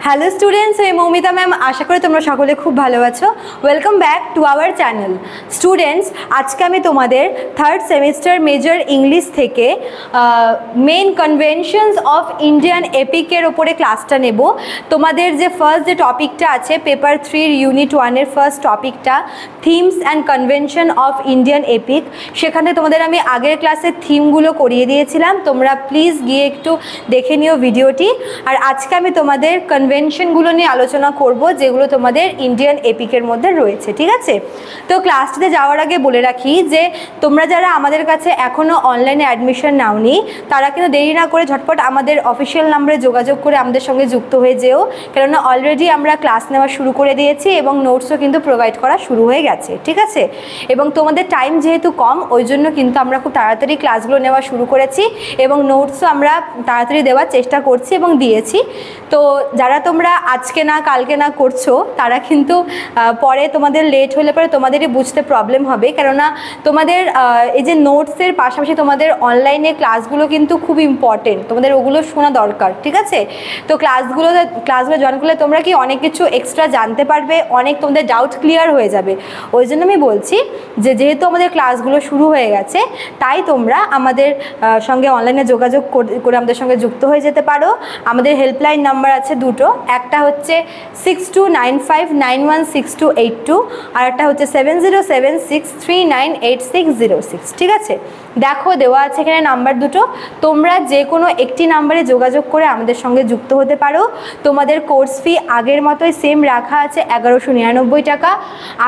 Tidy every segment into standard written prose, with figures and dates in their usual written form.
Hello students, আমি Moumita ma'am. আশা করি তোমরা সকলে খুব ভালো আছো। Welcome back to our channel. Students, আজকে আমি তোমাদের থার্ড সেমিস্টার মেজর ইংলিশ থেকে মেন কনভেনশনস অফ ইন্ডিয়ান এপিকের ওপরে ক্লাসটা নেব। তোমাদের যে ফার্স্ট যে টপিকটা আছে পেপার 3 ইউনিট 1-এর ফার্স্ট টপিকটা themes and convention of Indian epic, সেখানে তোমাদের আমি আগের ক্লাসের থিমগুলো করিয়ে দিয়েছিলাম। তোমরা প্লিজ গিয়ে একটু দেখে নিও ভিডিওটি। আর আজকে আমি তোমাদের কনভেনশনগুলো নিয়ে আলোচনা করব যেগুলো তোমাদের ইন্ডিয়ান এপিকের মধ্যে রয়েছে, ঠিক আছে? তো ক্লাসটিতে যাওয়ার আগে বলে রাখি যে তোমরা যারা আমাদের কাছে এখনও অনলাইনে অ্যাডমিশন নাওনি তারা কিন্তু দেরি না করে ঝটপট আমাদের অফিসিয়াল নাম্বারে যোগাযোগ করে আমাদের সঙ্গে যুক্ত হয়ে যেও, কেননা অলরেডি আমরা ক্লাস নেওয়া শুরু করে দিয়েছি এবং নোটসও কিন্তু প্রোভাইড করা শুরু হয়ে গেছে, ঠিক আছে? এবং তোমাদের টাইম যেহেতু কম, ওই জন্য কিন্তু আমরা খুব তাড়াতাড়ি ক্লাসগুলো নেওয়া শুরু করেছি এবং নোটসও আমরা তাড়াতাড়ি দেওয়ার চেষ্টা করছি এবং দিয়েছি। তো যারা তোমরা আজকে না কালকে না করছো তারা কিন্তু পরে তোমাদের লেট হলে পরে তোমাদেরই বুঝতে প্রবলেম হবে, কেননা তোমাদের এই যে নোটসের পাশাপাশি তোমাদের অনলাইনে ক্লাসগুলো কিন্তু খুব ইম্পর্টেন্ট, তোমাদের ওগুলো শোনা দরকার, ঠিক আছে? তো ক্লাসগুলো জয়েন করলে তোমরা কি অনেক কিছু এক্সট্রা জানতে পারবে, অনেক তোমাদের ডাউট ক্লিয়ার হয়ে যাবে। ওই জন্য আমি বলছি যে যেহেতু আমাদের ক্লাসগুলো শুরু হয়ে গেছে তাই তোমরা আমাদের সঙ্গে অনলাইনে যোগাযোগ করে আমাদের সঙ্গে যুক্ত হয়ে যেতে পারো। আমাদের হেল্পলাইন নাম্বার আছে দুটো, একটা হচ্ছে 6295916282 আর একটা হচ্ছে 7076398606, ঠিক আছে? দেখো দেওয়া আছে এখানে নাম্বার দুটো, তোমরা যে কোনো একটি নাম্বারে যোগাযোগ করে আমাদের সঙ্গে যুক্ত হতে পারো। তোমাদের কোর্স ফি আগের মতোই সেম রাখা আছে 1199 টাকা।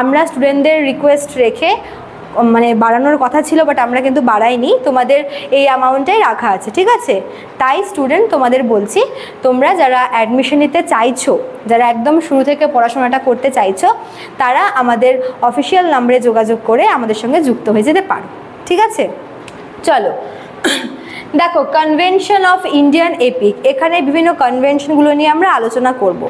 আমরা স্টুডেন্টদের রিকোয়েস্ট রেখে মানে বাড়ানোর কথা ছিল, বাট আমরা কিন্তু বাড়াইনি, তোমাদের এই অ্যামাউন্টটাই রাখা আছে, ঠিক আছে? তাই স্টুডেন্ট তোমাদের বলছি, তোমরা যারা অ্যাডমিশন নিতে চাইছো, যারা একদম শুরু থেকে পড়াশোনাটা করতে চাইছো, তারা আমাদের অফিসিয়াল নাম্বারে যোগাযোগ করে আমাদের সঙ্গে যুক্ত হয়ে যেতে পারো, ঠিক আছে? চলো দেখো, কনভেনশন অফ ইন্ডিয়ান এপিক, এখানে বিভিন্ন কনভেনশনগুলো নিয়ে আমরা আলোচনা করব।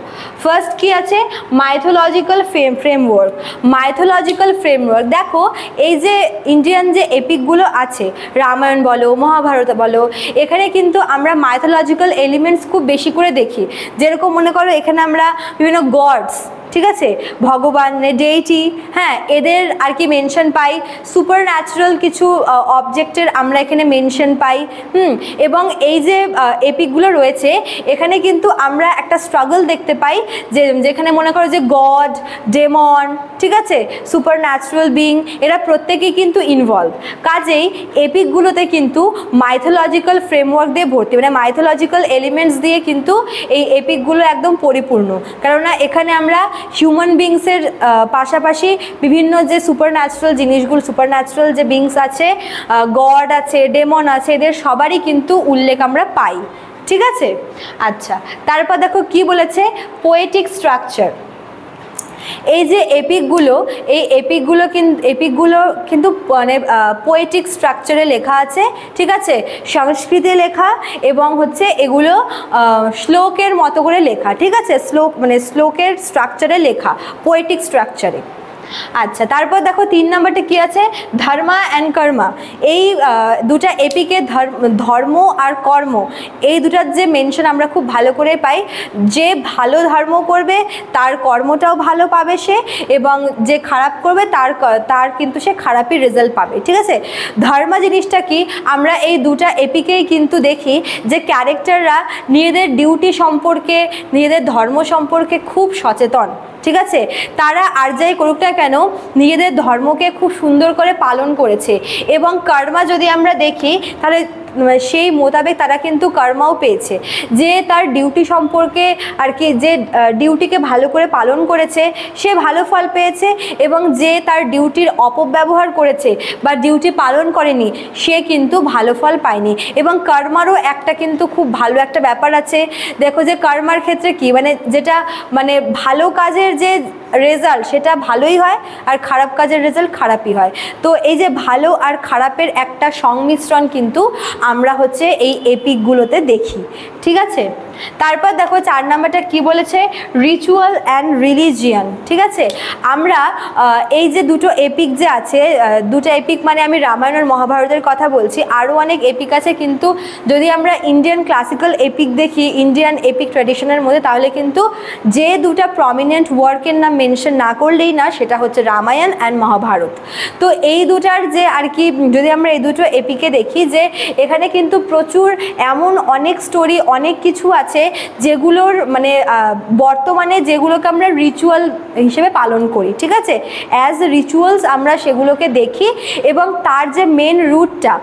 ফার্স্ট কি আছে? Mythological framework. মাইথোলজিক্যাল ফ্রেমওয়ার্ক, দেখো এই যে ইন্ডিয়ান যে এপিকগুলো আছে, রামায়ণ বলো মহাভারত বলো, এখানে কিন্তু আমরা মাইথোলজিক্যাল এলিমেন্টস খুব বেশি করে দেখি। যেরকম মনে করো এখানে আমরা বিভিন্ন গডস, ঠিক আছে, ভগবান ডেইটি, হ্যাঁ, এদের আর কি মেনশন পাই। সুপার ন্যাচারাল কিছু অবজেক্টের আমরা এখানে মেনশন পাই। এবং এই যে এপিকগুলো রয়েছে এখানে কিন্তু আমরা একটা স্ট্রাগল দেখতে পাই, যেখানে মনে করো যে গড, ডেমন, ঠিক আছে, সুপার ন্যাচারাল বিং, এরা প্রত্যেকেই কিন্তু ইনভলভ। কাজেই এপিকগুলোতে কিন্তু মাইথোলজিক্যাল ফ্রেমওয়ার্ক দিয়ে ভর্তি, মানে মাইথোলজিক্যাল এলিমেন্টস দিয়ে কিন্তু এই এপিকগুলো একদম পরিপূর্ণ। কেননা এখানে আমরা হিউম্যান বিংসের পাশাপাশি বিভিন্ন যে সুপার ন্যাচারাল জিনিসগুলো, সুপার ন্যাচারাল যে বিংস আছে, গড আছে, ডেমন আছে, এদের সবারই কিন্তু উল্লেখ আমরা পাই, ঠিক আছে? আচ্ছা, তারপর দেখো কি বলেছে, পোয়েটিক স্ট্রাকচার। এই যে এপিকগুলো, এই এপিকগুলো কিন্তু মানে পোয়েটিক স্ট্রাকচারে লেখা আছে, ঠিক আছে, সংস্কৃতে লেখা এবং হচ্ছে এগুলো শ্লোকের মতো করে লেখা, ঠিক আছে? শ্লোকের স্ট্রাকচারে লেখা, পোয়েটিক স্ট্রাকচারে। আচ্ছা, তারপর দেখো 3 নম্বরটা কি আছে, ধর্মা অ্যান্ড কর্মা। এই দুটা এপিকে ধর্ম আর কর্ম, এই দুটার যে মেনশন আমরা খুব ভালো করে পাই। যে ভালো ধর্ম করবে তার কর্মটাও ভালো পাবে সে, এবং যে খারাপ করবে তার কিন্তু সে খারাপই রেজাল্ট পাবে, ঠিক আছে? ধর্মা জিনিসটা কি, আমরা এই দুটা এপিকেই কিন্তু দেখি যে ক্যারেক্টাররা নিজেদের ডিউটি সম্পর্কে, নিজেদের ধর্ম সম্পর্কে খুব সচেতন, ঠিক আছে? তারা আর যাই করুক না কেন নিজেদের ধর্মকে খুব সুন্দর করে পালন করেছে। এবং কর্মা যদি আমরা দেখি তাহলে সেই মোতাবেক তারা কিন্তু কর্মাও পেয়েছে, যে তার ডিউটি সম্পর্কে আর কি, যে ডিউটিকে ভালো করে পালন করেছে সে ভালো ফল পেয়েছে, এবং যে তার ডিউটির অপব্যবহার করেছে বা ডিউটি পালন করেনি সে কিন্তু ভালো ফল পায়নি। এবং কর্মারও একটা কিন্তু খুব ভালো একটা ব্যাপার আছে। দেখো যে কর্মার ক্ষেত্রে কি, মানে যেটা মানে ভালো কাজের যে রেজাল্ট সেটা ভালোই হয় আর খারাপ কাজের রেজাল্ট খারাপই হয়। তো এই যে ভালো আর খারাপের একটা সংমিশ্রণ কিন্তু আমরা হচ্ছে এই এপিকগুলোতে দেখি, ঠিক আছে? তারপর দেখো 4 নাম্বারটা কি বলেছে, রিচুয়াল অ্যান্ড রিলিজিয়ান। ঠিক আছে, আমরা এই যে দুটো এপিক যে আছে, দুটো এপিক মানে আমি রামায়ণ আর মহাভারতের কথা বলছি, আরও অনেক এপিক আছে, কিন্তু যদি আমরা ইন্ডিয়ান ক্লাসিক্যাল এপিক দেখি, ইন্ডিয়ান এপিক ট্র্যাডিশনের মধ্যে, তাহলে কিন্তু যে দুটা প্রমিনেন্ট ওয়ার্কের নাম মেনশন না করলেই না, সেটা হচ্ছে রামায়ণ অ্যান্ড মহাভারত। তো এই দুটার যে আর কি, যদি আমরা এই দুটো এপিকে দেখি যে এখানে কিন্তু প্রচুর এমন অনেক স্টোরি, অনেক কিছু আছে যেগুলোর মানে বর্তমানে যেগুলোকে আমরা রিচুয়াল হিসেবে পালন করি। ঠিক আছে, অ্যাজ রিচুয়ালস আমরা সেগুলোকে দেখি, এবং তার যে মেন রুটটা,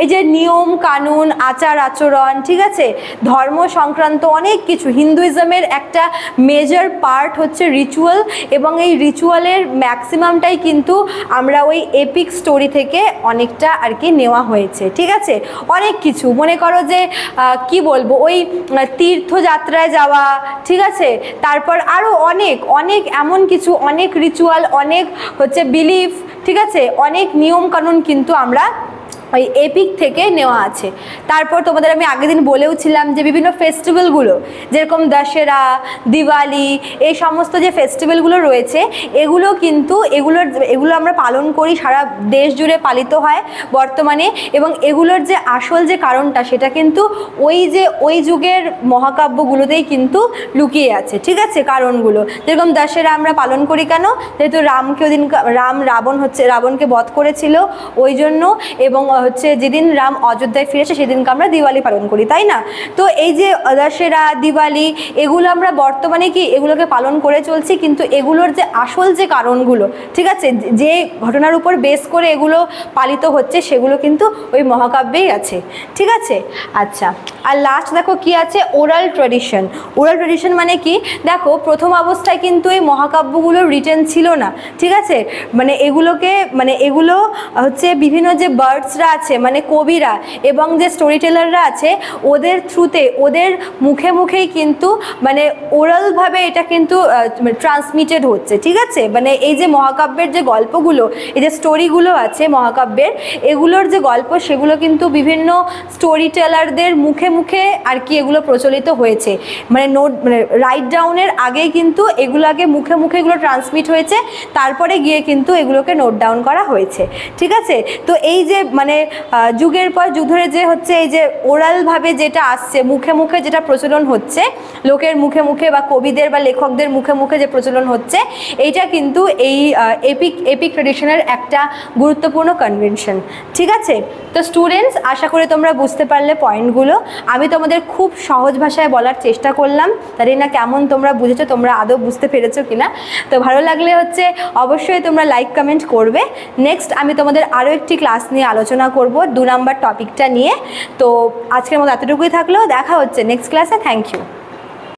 এই যে নিয়ম কানুন, আচার আচরণ, ঠিক আছে, ধর্ম সংক্রান্ত অনেক কিছু, হিন্দুইজমের একটা মেজর পার্ট হচ্ছে রিচুয়াল, এবং এই রিচুয়ালের ম্যাক্সিমামটাই কিন্তু আমরা ওই এপিক স্টোরি থেকে অনেকটা আর কি নেওয়া হয়েছে। ঠিক আছে, অনেক কিছু মনে করো যে কি বলবো, ওই তীর্থযাত্রায় যাওয়া, ঠিক আছে, তারপর আরও অনেক অনেক এমন কিছু, অনেক রিচুয়াল, অনেক হচ্ছে বিলিফ, ঠিক আছে, অনেক নিয়ম কানুন কিন্তু আমরা ওই এপিক থেকে নেওয়া আছে। তারপর তোমাদের আমি আগের দিন বলেও ছিলাম যে বিভিন্ন ফেস্টিভ্যালগুলো, যেরকম দশেরা, দিওয়ালি, এই সমস্ত যে ফেস্টিভ্যালগুলো রয়েছে, এগুলো কিন্তু এগুলো আমরা পালন করি, সারা দেশ জুড়ে পালিত হয় বর্তমানে, এবং এগুলোর যে আসল যে কারণটা, সেটা কিন্তু ওই যুগের মহাকাব্যগুলোতেই কিন্তু লুকিয়ে আছে। ঠিক আছে, কারণগুলো যেরকম দশেরা আমরা পালন করি কেন, যেহেতু রাবণকে বধ করেছিল ওই জন্য, এবং হচ্ছে যেদিন রাম অযোধ্যায় ফিরেছে সেদিনকে আমরা দিওয়ালি পালন করি, তাই না? তো এই যে দশেরা, দিওয়ালি, এগুলো আমরা বর্তমানে কি এগুলোকে পালন করে চলছি, কিন্তু এগুলোর যে আসল যে কারণগুলো, ঠিক আছে, যে ঘটনার উপর বেস করে এগুলো পালিত হচ্ছে, সেগুলো কিন্তু ওই মহাকাব্যেই আছে। ঠিক আছে, আচ্ছা, আর লাস্ট দেখো কি আছে, ওরাল ট্র্যাডিশন। ওরাল ট্র্যাডিশন মানে কি, দেখো প্রথম অবস্থায় কিন্তু এই মহাকাব্যগুলো রিটেন ছিল না। ঠিক আছে, মানে এগুলো হচ্ছে বিভিন্ন যে বার্ডসরা আছে, মানে কবিরা এবং যে স্টোরি টেলাররা আছে, ওদের থ্রুতে, ওদের মুখে মুখেই কিন্তু মানে ওরালভাবে এটা কিন্তু ট্রান্সমিটেড হচ্ছে। ঠিক আছে, মানে এই যে মহাকাব্যের যে গল্পগুলো, এই যে স্টোরিগুলো আছে মহাকাব্যের, এগুলোর যে গল্প, সেগুলো কিন্তু বিভিন্ন স্টোরি টেলারদের মুখে মুখে আর কি এগুলো প্রচলিত হয়েছে। মানে রাইট ডাউনের আগেই কিন্তু এগুলো আগে মুখে মুখে এগুলো ট্রান্সমিট হয়েছে, তারপরে গিয়ে কিন্তু এগুলোকে নোট ডাউন করা হয়েছে। ঠিক আছে, তো এই যে মানে যুগের পর যুগ ধরে যে হচ্ছে এই যে ওরালভাবে যেটা আসছে, মুখে মুখে যেটা প্রচলন হচ্ছে, লোকের মুখে মুখে বা কবিদের বা লেখকদের মুখে মুখে যে প্রচলন হচ্ছে, এইটা কিন্তু এই এপিক ট্র্যাডিশনের একটা গুরুত্বপূর্ণ কনভেনশন। ঠিক আছে, তো স্টুডেন্টস, আশা করি তোমরা বুঝতে পারলে পয়েন্টগুলো। আমি তোমাদের খুব সহজ ভাষায় বলার চেষ্টা করলাম, জানি না কেমন তোমরা বুঝেছো, তোমরা আদৌ বুঝতে পেরেছো কিনা। তো ভালো লাগলে হচ্ছে অবশ্যই তোমরা লাইক কমেন্ট করবে। নেক্সট আমি তোমাদের আরও একটি ক্লাস নিয়ে আলোচনা করব 2 নাম্বার টপিকটা নিয়ে। তো আজকের মতো এতটুকুই থাকলো, দেখা হচ্ছে নেক্সট ক্লাসে। Thank you.